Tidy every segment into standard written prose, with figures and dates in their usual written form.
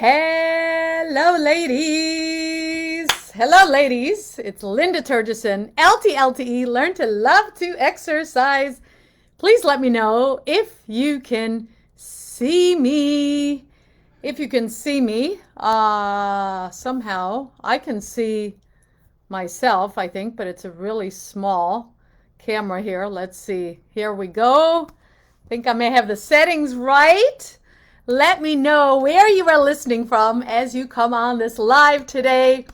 Hello, ladies. Hello, ladies. It's Linda Terjesen, LTLTE, Learn to Love to Exercise. Please let me know if you can see me. If you can see me, somehow I can see myself, I think, but it's a really small camera here. Let's see. Here we go. I think I may have the settings right. Let me know where you are listening from as you come on this live today.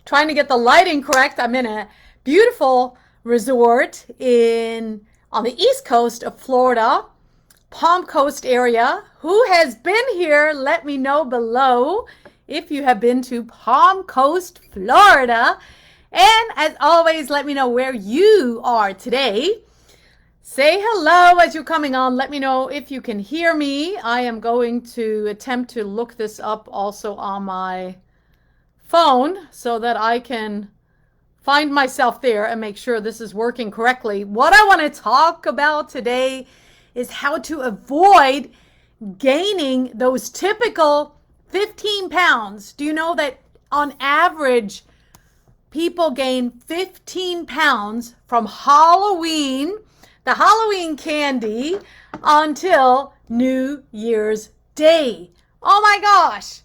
Trying to get the lighting correct. I'm in a beautiful resort on the east coast of Florida, Palm Coast area. Who has been here? Let me know below if you have been to Palm Coast, Florida. And as always, let me know where you are today. Say hello as you're coming on. Let me know if you can hear me. I am going to attempt to look this up also on my phone so that I can find myself there and make sure this is working correctly. What I want to talk about today is how to avoid gaining those typical 15 pounds. Do you know that on average, people gain 15 pounds from Halloween, the Halloween candy, until New Year's Day? Oh my gosh!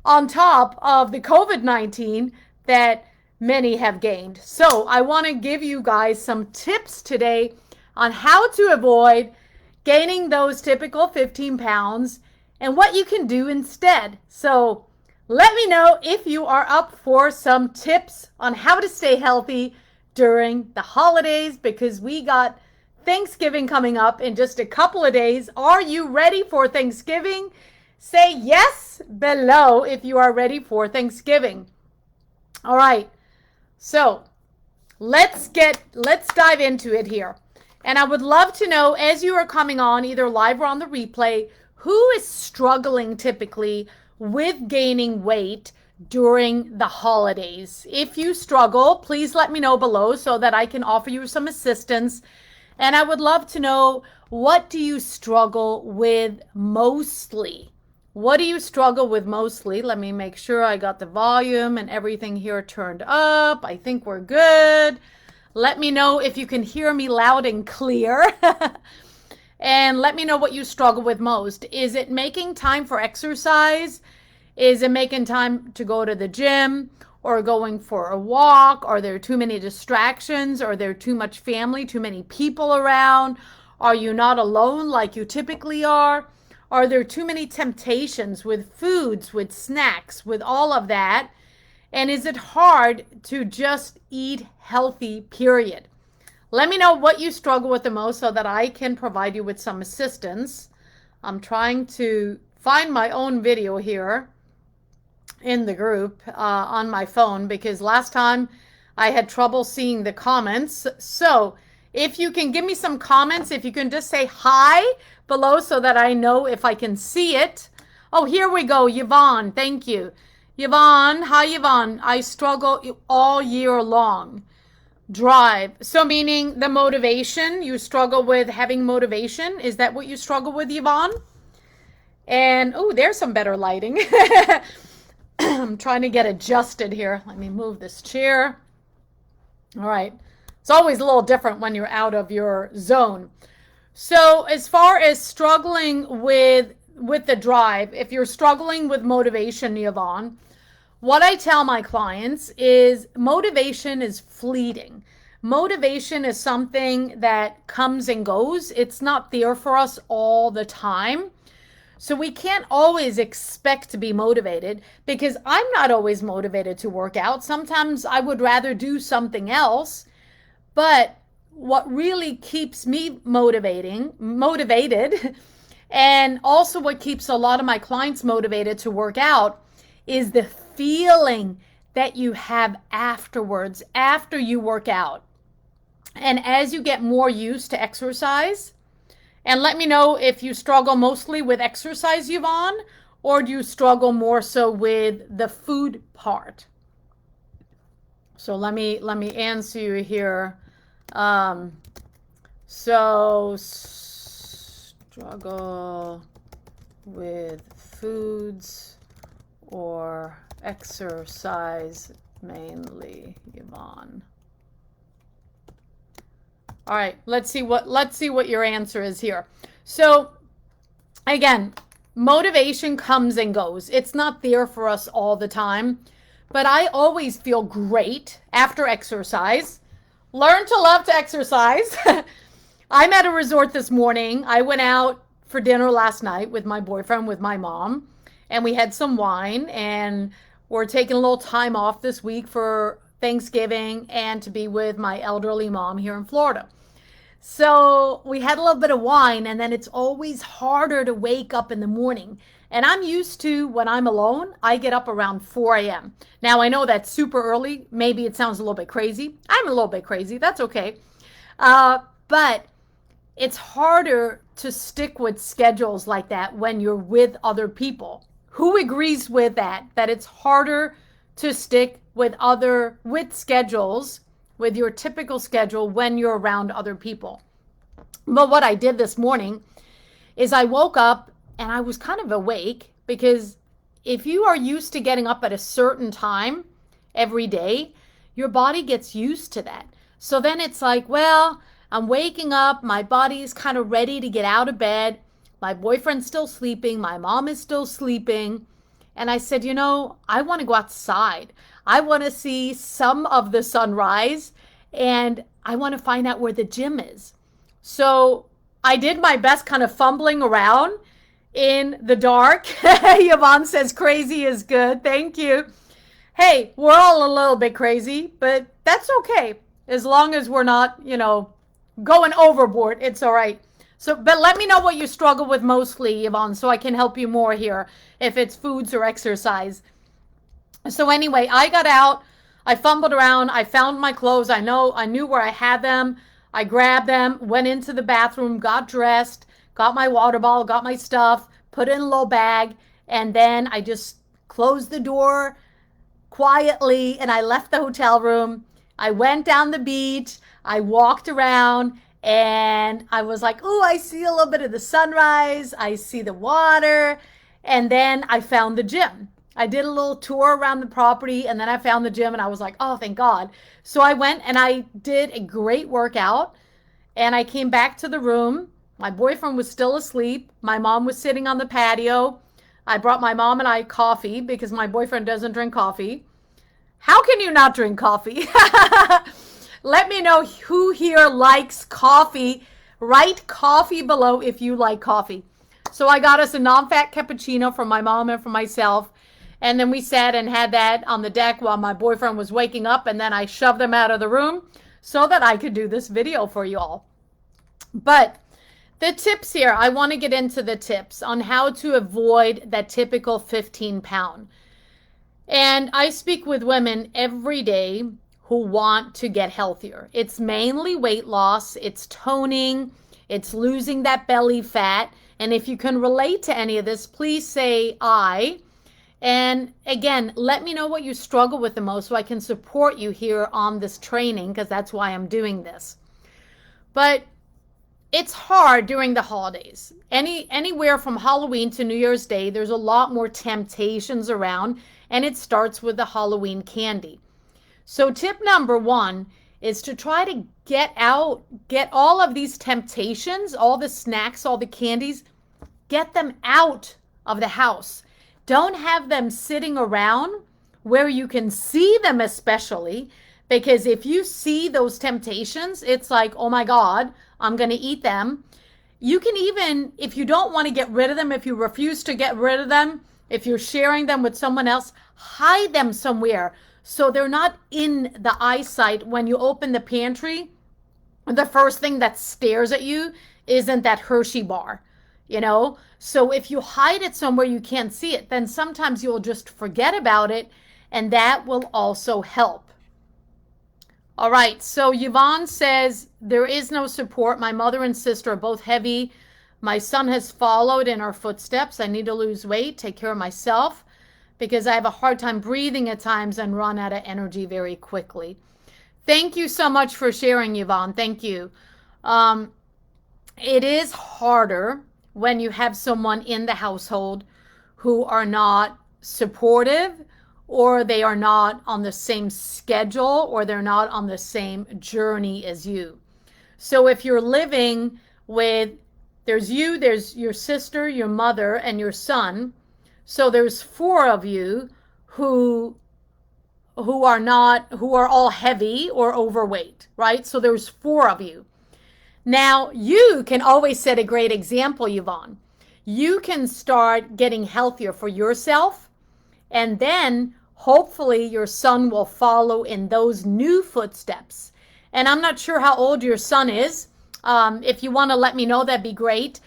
On top of the COVID-19 that many have gained. So I want to give you guys some tips today on how to avoid gaining those typical 15 pounds and what you can do instead. So let me know if you are up for some tips on how to stay healthy during the holidays, because we got Thanksgiving coming up in just a couple of days. Are you ready for Thanksgiving? Say yes below if you are ready for Thanksgiving. All right. So let's dive into it here. And I would love to know, as you are coming on, either live or on the replay, who is struggling typically with gaining weight during the holidays. If you struggle, please let me know below so that I can offer you some assistance. And I would love to know, what do you struggle with mostly? What do you struggle with mostly? Let me make sure I got the volume and everything here turned up. I think we're good. Let me know if you can hear me loud and clear. And let me know what you struggle with most. Is it making time for exercise? Is it making time to go to the gym or going for a walk? Are there too many distractions? Are there too much family, too many people around? Are you not alone like you typically are? Are there too many temptations with foods, with snacks, with all of that? And is it hard to just eat healthy, period? Let me know what you struggle with the most so that I can provide you with some assistance. I'm trying to find my own video here in the group on my phone, because last time I had trouble seeing the comments. So if you can give me some comments, if you can just say hi below so that I know if I can see it. Oh, here we go. Yvonne, thank you. Yvonne, hi Yvonne. I struggle all year long. Drive. So meaning the motivation, you struggle with having motivation. Is that what you struggle with, Yvonne? And, oh, there's some better lighting. I'm trying to get adjusted here. Let me move this chair. All right. It's always a little different when you're out of your zone. So as far as struggling with the drive, if you're struggling with motivation, Yvonne, what I tell my clients is motivation is fleeting. Motivation is something that comes and goes. It's not there for us all the time. So we can't always expect to be motivated, because I'm not always motivated to work out. Sometimes I would rather do something else. But what really keeps me motivated, and also what keeps a lot of my clients motivated to work out, is the feeling that you have afterwards, after you work out. And as you get more used to exercise, and let me know if you struggle mostly with exercise, Yvonne, or do you struggle more so with the food part? So let me answer you here. So struggle with foods or exercise mainly, Yvonne? All right, let's see what your answer is here. So again, motivation comes and goes. It's not there for us all the time, but I always feel great after exercise. Learn to love to exercise. I'm at a resort this morning. I went out for dinner last night with my boyfriend, with my mom, and we had some wine, and we're taking a little time off this week for Thanksgiving and to be with my elderly mom here in Florida. So we had a little bit of wine, and then it's always harder to wake up in the morning. And I'm used to, when I'm alone, I get up around 4 a.m. Now, I know that's super early. Maybe it sounds a little bit crazy. I'm a little bit crazy. That's okay. But it's harder to stick with schedules like that when you're with other people. Who agrees with that? That it's harder to stick with schedules, with your typical schedule when you're around other people. But what I did this morning is I woke up and I was kind of awake, because if you are used to getting up at a certain time every day, your body gets used to that. So then it's like, well, I'm waking up, my body is kind of ready to get out of bed. My boyfriend's still sleeping, my mom is still sleeping. And I said, I want to go outside. I want to see some of the sunrise, and I want to find out where the gym is. So I did my best, kind of fumbling around in the dark. Yvonne says crazy is good. Thank you. Hey, we're all a little bit crazy, but that's okay. As long as we're not, going overboard, it's all right. So, but let me know what you struggle with mostly, Yvonne, so I can help you more here, if it's foods or exercise. So anyway, I got out, I fumbled around, I found my clothes. I knew where I had them. I grabbed them, went into the bathroom, got dressed, got my water bottle, got my stuff, put it in a little bag, and then I just closed the door quietly and I left the hotel room. I went down the beach, I walked around, and I was like, oh, I see a little bit of the sunrise, I see the water, and then I found the gym. I did a little tour around the property, and then I found the gym, and I was like, oh, thank God. So I went and I did a great workout, and I came back to the room. My boyfriend was still asleep. My mom was sitting on the patio. I brought my mom and I coffee because my boyfriend doesn't drink coffee. How can you not drink coffee? Let me know who here likes coffee. Write coffee below if you like coffee. So I got us a non-fat cappuccino for my mom and for myself. And then we sat and had that on the deck while my boyfriend was waking up. And then I shoved them out of the room so that I could do this video for you all. But the tips here, I want to get into the tips on how to avoid that typical 15-pound. And I speak with women every day who want to get healthier. It's mainly weight loss, it's toning, it's losing that belly fat. And if you can relate to any of this, please say I. And again, let me know what you struggle with the most so I can support you here on this training, because that's why I'm doing this. But it's hard during the holidays. Anywhere from Halloween to New Year's Day, there's a lot more temptations around, and it starts with the Halloween candy. So tip number 1 is to try to get all of these temptations, all the snacks, all the candies, get them out of the house. Don't have them sitting around where you can see them, especially, because if you see those temptations, it's like, oh my God, I'm going to eat them. You can even, if you don't want to get rid of them, if you refuse to get rid of them, if you're sharing them with someone else, hide them somewhere so they're not in the eyesight when you open the pantry. The first thing that stares at you isn't that Hershey bar, So if you hide it somewhere you can't see it, then sometimes you'll just forget about it, and that will also help. All right, so Yvonne says, there is no support. My mother and sister are both heavy. My son has followed in our footsteps. I need to lose weight, take care of myself, because I have a hard time breathing at times and run out of energy very quickly. Thank you so much for sharing, Yvonne. Thank you. It is harder when you have someone in the household who are not supportive, or they are not on the same schedule, or they're not on the same journey as you. So if you're living with, there's you, there's your sister, your mother, and your son. So there's four of you who are all heavy or overweight, right? So there's four of you. Now, you can always set a great example, Yvonne. You can start getting healthier for yourself, and then hopefully your son will follow in those new footsteps. And I'm not sure how old your son is. If you want to let me know, that'd be great.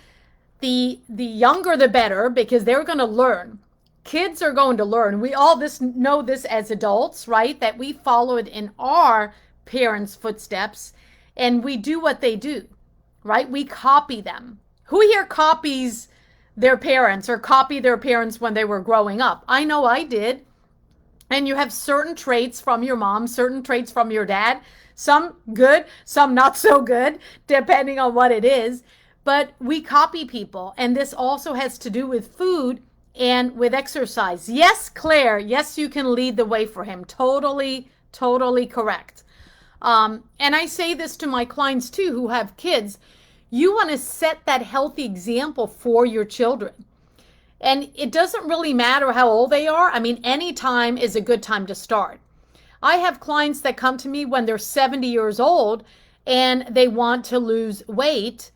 The younger, the better, because they're going to learn. Kids are going to learn. We all know this as adults, right? That we followed in our parents' footsteps, and we do what they do, right? We copy them. Who here copies their parents or copy their parents when they were growing up? I know I did. And you have certain traits from your mom, certain traits from your dad, some good, some not so good, depending on what it is. But we copy people. And this also has to do with food and with exercise. Yes, Claire, yes, you can lead the way for him. Totally, totally correct. And I say this to my clients too who have kids. You want to set that healthy example for your children. And it doesn't really matter how old they are. I mean, any time is a good time to start. I have clients that come to me when they're 70 years old and they want to lose weight,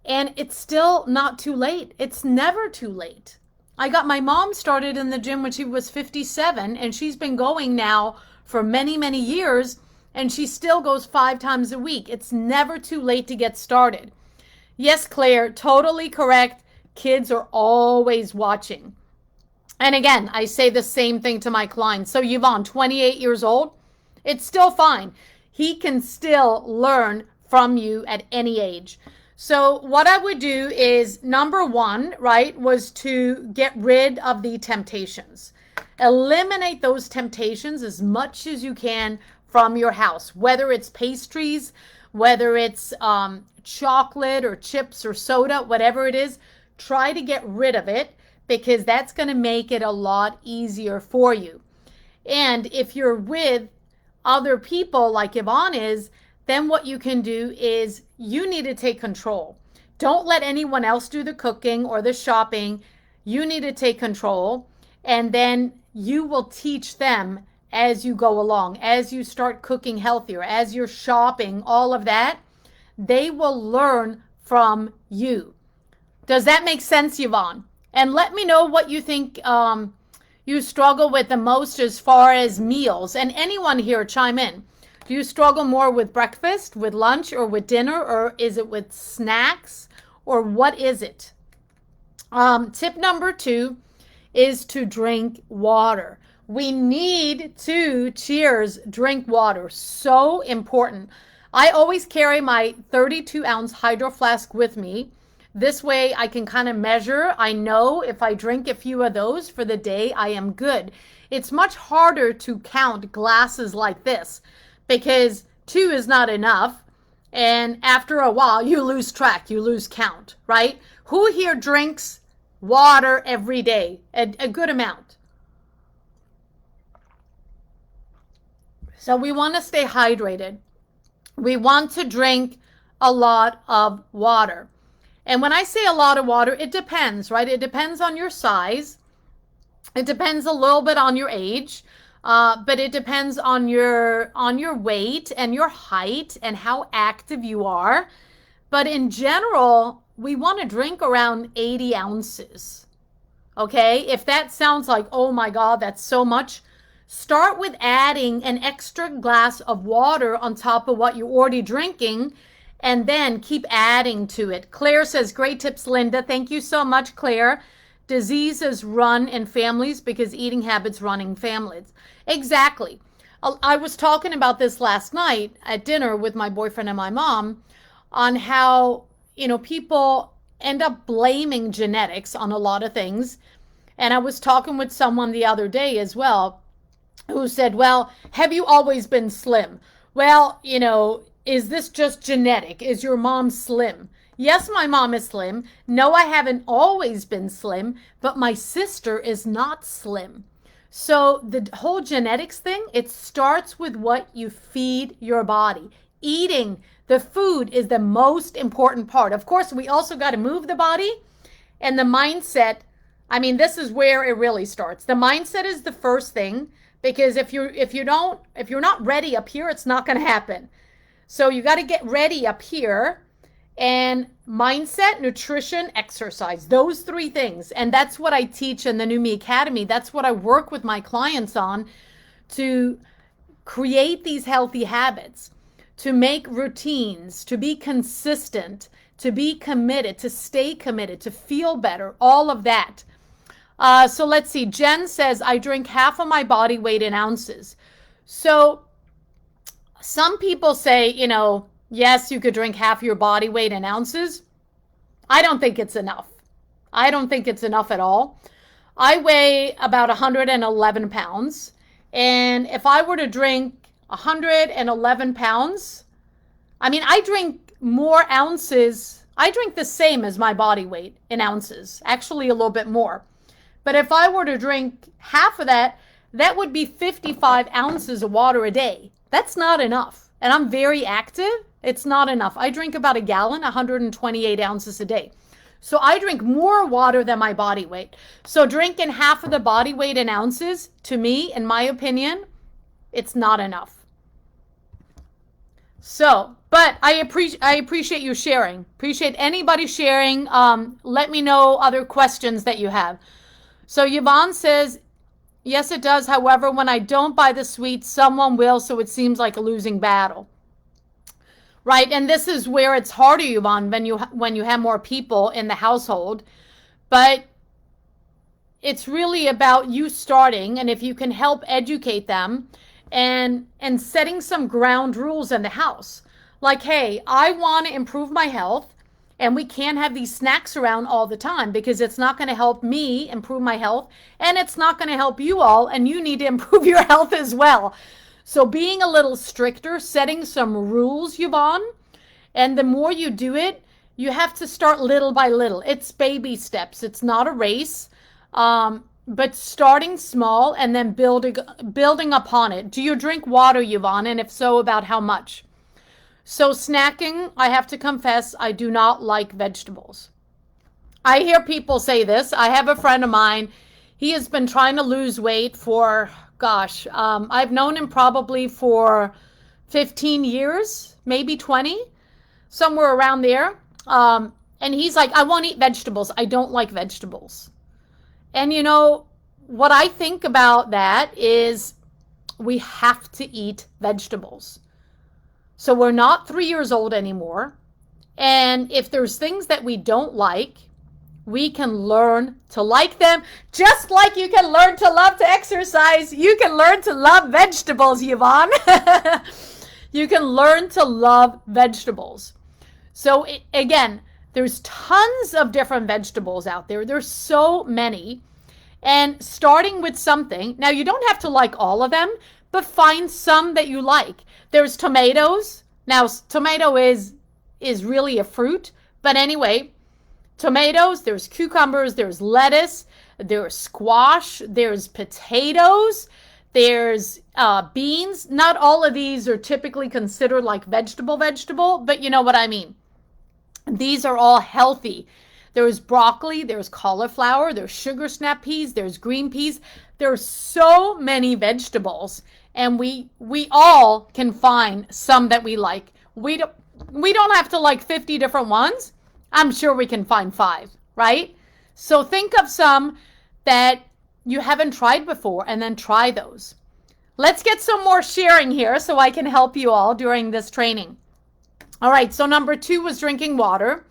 and it's still not too late. It's never too late. I got my mom started in the gym when she was 57, and she's been going now for many, many years, and she still goes 5 times a week. It's never too late to get started. Yes, Claire, totally correct. Kids are always watching. And again, I say the same thing to my clients. So Yvonne, 28 years old, it's still fine. He can still learn from you at any age. So what I would do is, number one, right, was to get rid of the temptations. Eliminate those temptations as much as you can from your house, whether it's pastries, whether it's chocolate or chips or soda, whatever it is. Try to get rid of it, because that's going to make it a lot easier for you. And if you're with other people like Yvonne is, then what you can do is you need to take control. Don't let anyone else do the cooking or the shopping. You need to take control, and then you will teach them as you go along, as you start cooking healthier, as you're shopping, all of that. They will learn from you. Does that make sense, Yvonne? And let me know what you think you struggle with the most as far as meals. And anyone here, chime in. Do you struggle more with breakfast, with lunch, or with dinner? Or is it with snacks? Or what is it? Tip number 2 is to drink water. We need to, cheers, drink water. So important. I always carry my 32-ounce hydro flask with me. This way I can kind of measure. I know if I drink a few of those for the day, I am good. It's much harder to count glasses like this because 2 is not enough. And after a while, you lose track, you lose count, right? Who here drinks water every day? A good amount. So we want to stay hydrated. We want to drink a lot of water. And when I say a lot of water, it depends, right? It depends on your size. It depends a little bit on your age, but it depends on your weight and your height and how active you are. But in general, we want to drink around 80 ounces. Okay? If that sounds like, oh my God, that's so much, start with adding an extra glass of water on top of what you're already drinking, and then keep adding to it. Claire says, great tips, Linda. Thank you so much, Claire. Diseases run in families because eating habits run in families. Exactly. I was talking about this last night at dinner with my boyfriend and my mom on how, people end up blaming genetics on a lot of things. And I was talking with someone the other day as well who said, well, have you always been slim? Well, is this just genetic? Is your mom slim? Yes, my mom is slim. No, I haven't always been slim, but my sister is not slim. So the whole genetics thing, it starts with what you feed your body. Eating the food is the most important part. Of course, we also got to move the body and the mindset. I mean, this is where it really starts. The mindset is the first thing because if you're not ready up here, it's not going to happen. So you got to get ready up here, and mindset, nutrition, exercise, those three things. And that's what I teach in the New Me Academy. That's what I work with my clients on, to create these healthy habits, to make routines, to be consistent, to be committed, to stay committed, to feel better, all of that. So let's see. Jen says, I drink half of my body weight in ounces. So some people say, yes, you could drink half your body weight in ounces. I don't think it's enough. I don't think it's enough at all. I weigh about 111 pounds. And if I were to drink 111 pounds, I mean, I drink more ounces. I drink the same as my body weight in ounces, actually a little bit more. But if I were to drink half of that, that would be 55 ounces of water a day. That's not enough. And I'm very active. It's not enough. I drink about a gallon, 128 ounces a day. So I drink more water than my body weight. So drinking half of the body weight in ounces, to me, in my opinion, it's not enough. So, but I appreciate you sharing. Appreciate anybody sharing. Let me know other questions that you have. So Yvonne says, yes, it does. However, when I don't buy the sweets, someone will, so it seems like a losing battle. Right, and this is where it's harder, Yvonne, when you have more people in the household. But it's really about you starting, and if you can help educate them and setting some ground rules in the house. Like, hey, I want to improve my health, and we can't have these snacks around all the time because it's not going to help me improve my health, and it's not going to help you all, and you need to improve your health as well. So being a little stricter, setting some rules, Yvonne, and the more you do it, you have to start little by little. It's baby steps. It's not a race, but starting small and then building upon it. Do you drink water, Yvonne? And if so, about how much? So snacking, I have to confess, I do not like vegetables. I hear people say this. I have a friend of mine. He has been trying to lose weight for, I've known him probably for 15 years, maybe 20, somewhere around there. And he's like, I won't eat vegetables. I don't like vegetables. And what I think about that is we have to eat vegetables. So we're not 3 years old anymore. And if there's things that we don't like, we can learn to like them. Just like you can learn to love to exercise, you can learn to love vegetables, Yvonne. You can learn to love vegetables. So again, there's tons of different vegetables out there. There's so many. And starting with something, now you don't have to like all of them, but find some that you like. There's tomatoes. Now, tomato is really a fruit. But anyway, tomatoes, there's cucumbers, there's lettuce, there's squash, there's potatoes, there's beans. Not all of these are typically considered like vegetable, but you know what I mean. These are all healthy. There's broccoli, there's cauliflower, there's sugar snap peas, there's green peas. There's so many vegetables, and we all can find some that we like. We don't have to like 50 different ones. I'm sure we can find 5, right? So think of some that you haven't tried before and then try those. Let's get some more sharing here so I can help you all during this training. All right, so number 2 was drinking water.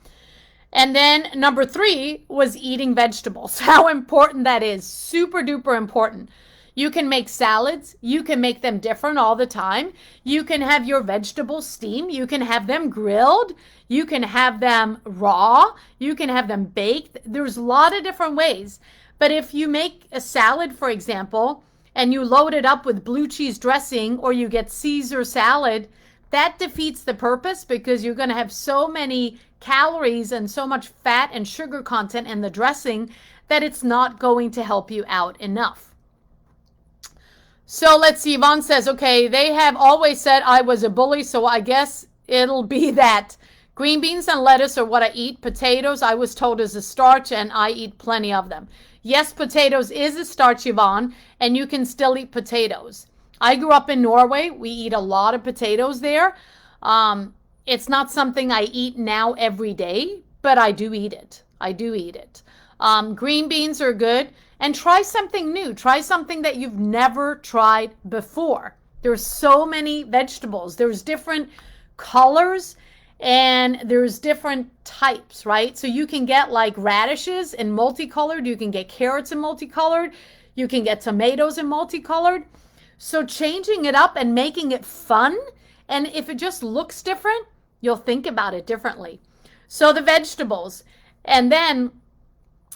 And then number 3 was eating vegetables. How important that is. Super duper important. You can make salads. You can make them different all the time. You can have your vegetables steamed. You can have them grilled. You can have them raw. You can have them baked. There's a lot of different ways. But if you make a salad, for example, and you load it up with blue cheese dressing, or you get Caesar salad that defeats the purpose because you're going to have so many calories and so much fat and sugar content in the dressing that it's not going to help you out enough. So let's see. Yvonne says, okay, they have always said I was a bully, so I guess it'll be that. Green beans and lettuce are what I eat. Potatoes, I was told, is a starch, and I eat plenty of them. Yes, potatoes is a starch, Yvonne, and you can still eat potatoes. I grew up in Norway. We eat a lot of potatoes there. It's not something I eat now every day, but I do eat it. I do eat it. Green beans are good. And try something new. Try something that you've never tried before. There's so many vegetables. There's different colors and there's different types, right? So you can get like radishes in multicolored. You can get carrots in multicolored. You can get tomatoes in multicolored. So changing it up and making it fun, and if it just looks different, you'll think about it differently. So the vegetables. And then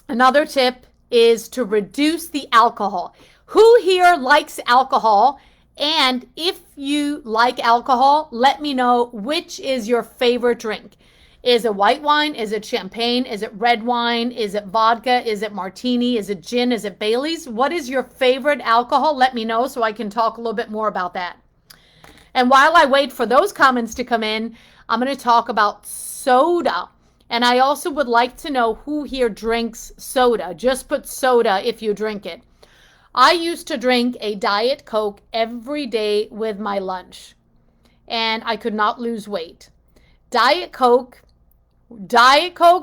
another tip is to reduce the alcohol. Who here likes alcohol? And if you like alcohol, let me know which is your favorite drink. Is it white wine? Is it champagne? Is it red wine? Is it vodka? Is it martini? Is it gin? Is it Bailey's? What is your favorite alcohol? Let me know so I can talk a little bit more about that. And while I wait for those comments to come in, I'm going to talk about soda. And I also would like to know who here drinks soda. Just put soda if you drink it. I used to drink a Diet Coke every day with my lunch. And I could not lose weight. Diet Coke,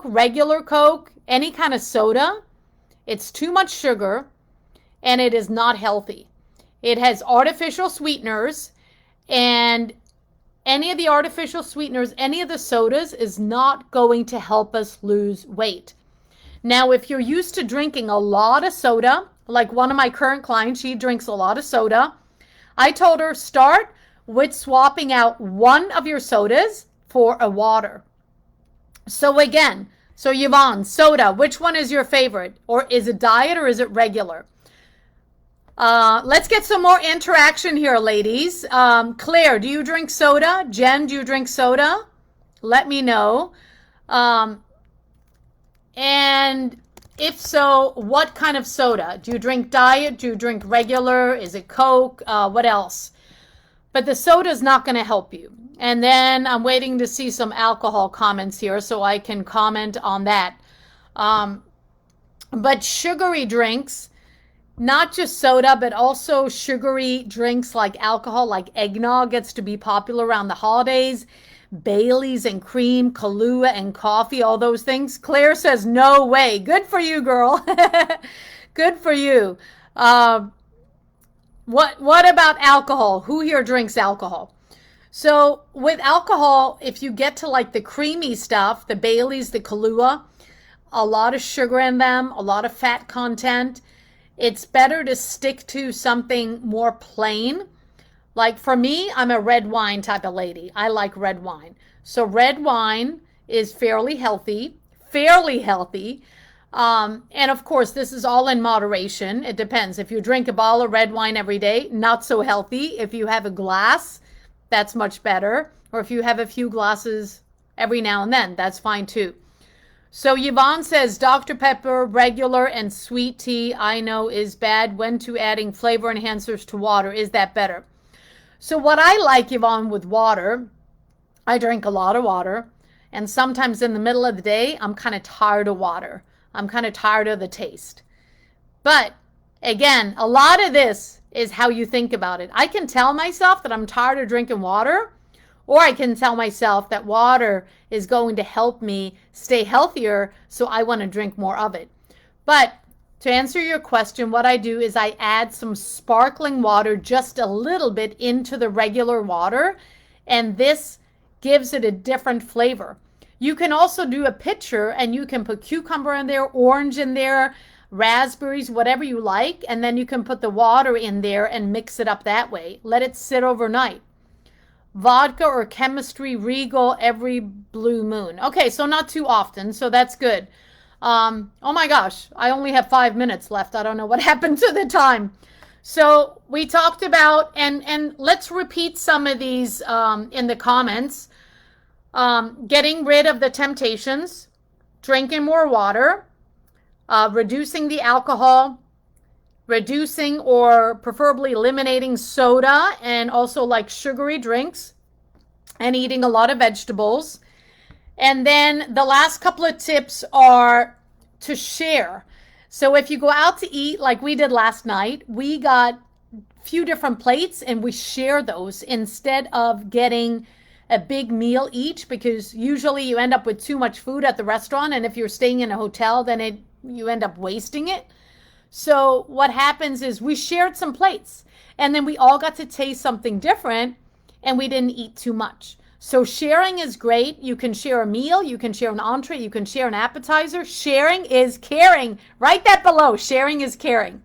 regular Coke, any kind of soda, it's too much sugar and it is not healthy. It has artificial sweeteners, and any of the artificial sweeteners, any of the sodas is not going to help us lose weight. Now, if you're used to drinking a lot of soda, like one of my current clients, she drinks a lot of soda. I told her, start with swapping out one of your sodas for a water. So again, so Yvonne, soda, which one is your favorite? Or is it diet or is it regular? Let's get some more interaction here, ladies. Claire, do you drink soda? Jen, do you drink soda? Let me know. And if so, what kind of soda? Do you drink diet? Do you drink regular? Is it Coke? What else? But the soda is not going to help you. And then I'm waiting to see some alcohol comments here so I can comment on that. But sugary drinks, not just soda, but also sugary drinks like alcohol, like eggnog gets to be popular around the holidays. Bailey's and cream, Kahlua and coffee, all those things. Claire says, no way. Good for you, girl. Good for you. What about alcohol? Who here drinks alcohol? So with alcohol, if you get to like the creamy stuff, the Bailey's, the Kahlua, a lot of sugar in them, a lot of fat content, it's better to stick to something more plain. Like for me, I'm a red wine type of lady. I like red wine. So red wine is fairly healthy. And of course, this is all in moderation. It depends. If you drink a bottle of red wine every day, not so healthy. If you have a glass, that's much better. Or if you have a few glasses every now and then, that's fine too. So Yvonne says, Dr. Pepper, regular and sweet tea, I know is bad. When to adding flavor enhancers to water, is that better? So what I like, Yvonne, with water, I drink a lot of water. And sometimes in the middle of the day, I'm kind of tired of water. I'm kind of tired of the taste. But again, a lot of this is how you think about it. I can tell myself that I'm tired of drinking water, or I can tell myself that water is going to help me stay healthier, so I want to drink more of it. But to answer your question, what I do is I add some sparkling water, just a little bit, into the regular water, and this gives it a different flavor. You can also do a pitcher, and you can put cucumber in there, orange in there, raspberries, whatever you like, and then you can put the water in there and mix it up that way. Let it sit overnight. Vodka or chemistry, Regal, every blue moon. Okay, so not too often, so that's good. Oh my gosh, I only have 5 minutes left. I don't know what happened to the time. So we talked about, and let's repeat some of these in the comments. Getting rid of the temptations, drinking more water, reducing the alcohol, reducing or preferably eliminating soda and also like sugary drinks, and eating a lot of vegetables. And then the last couple of tips are to share. So if you go out to eat like we did last night, we got a few different plates and we share those instead of getting a big meal each, because usually you end up with too much food at the restaurant, and if you're staying in a hotel, then you end up wasting it. So what happens is we shared some plates, and then we all got to taste something different, and we didn't eat too much. So sharing is great. You can share a meal, you can share an entree, you can share an appetizer. Sharing is caring. Write that below. Sharing is caring.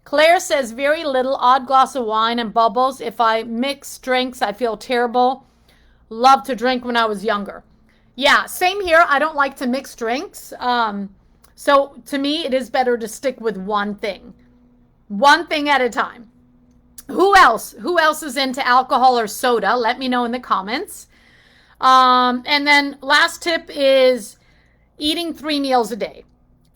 Claire says very little, odd glass of wine and bubbles. If I mix drinks, I feel terrible. Loved to drink when I was younger. Yeah, same here. I don't like to mix drinks. So to me, it is better to stick with one thing at a time. Who else is into alcohol or soda? Let me know in the comments. And then last tip is eating 3 meals a day.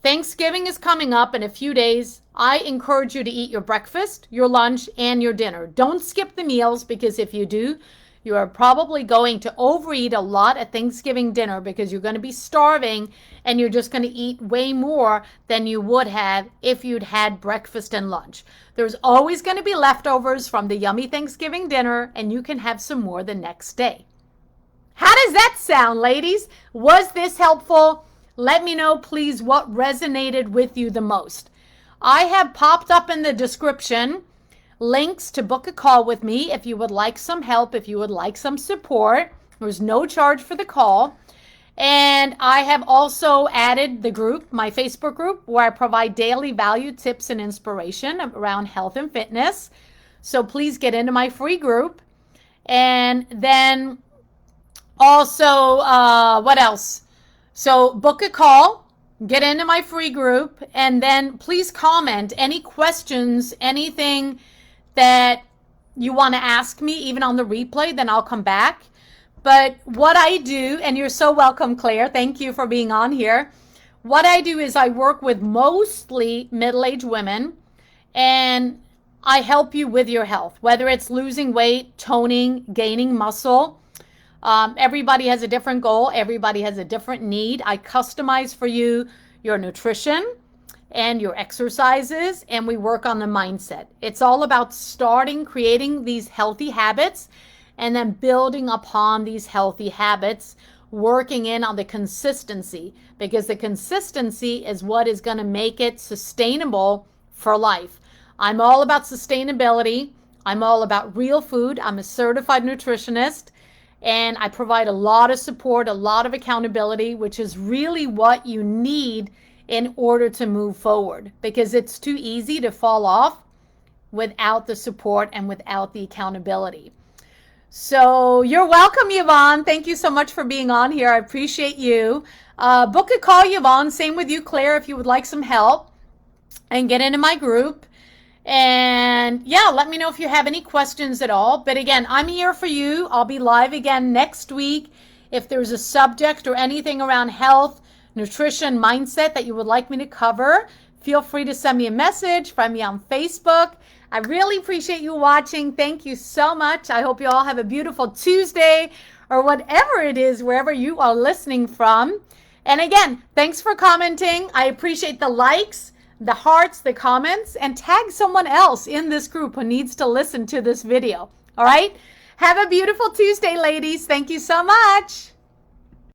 Thanksgiving is coming up in a few days. I encourage you to eat your breakfast, your lunch, and your dinner. Don't skip the meals, because if you do, you are probably going to overeat a lot at Thanksgiving dinner, because you're going to be starving and you're just going to eat way more than you would have if you'd had breakfast and lunch. There's always going to be leftovers from the yummy Thanksgiving dinner, and you can have some more the next day. How does that sound, ladies? Was this helpful? Let me know, please, what resonated with you the most. I have popped up in the description links to book a call with me if you would like some help, if you would like some support. There's no charge for the call. And I have also added the group, my Facebook group, where I provide daily value tips and inspiration around health and fitness. So please get into my free group. And then also, what else? So book a call, get into my free group, and then please comment any questions, anything that you want to ask me, even on the replay, then I'll come back. But what I do, and you're so welcome, Claire, thank you for being on here. What I do is I work with mostly middle-aged women, and I help you with your health, whether it's losing weight, toning, gaining muscle. Everybody has a different goal. Everybody has a different need. I customize for you your nutrition and your exercises, and we work on the mindset. It's all about creating these healthy habits, and then building upon these healthy habits, working in on the consistency, because the consistency is what is going to make it sustainable for life. I'm all about sustainability. I'm all about real food. I'm a certified nutritionist, and I provide a lot of support, a lot of accountability, which is really what you need in order to move forward, because it's too easy to fall off without the support and without the accountability. So you're welcome, Yvonne. Thank you so much for being on here. I appreciate you. Book a call, Yvonne. Same with you, Claire, if you would like some help, and get into my group. And yeah, let me know if you have any questions at all. But again, I'm here for you. I'll be live again next week. If there's a subject or anything around health, nutrition, mindset that you would like me to cover, feel free to send me a message, find me on Facebook. I really appreciate you watching. Thank you so much. I hope you all have a beautiful Tuesday, or whatever it is, wherever you are listening from. And again, thanks for commenting. I appreciate the likes, the hearts, the comments, and tag someone else in this group who needs to listen to this video. All right? Have a beautiful Tuesday, ladies. Thank you so much.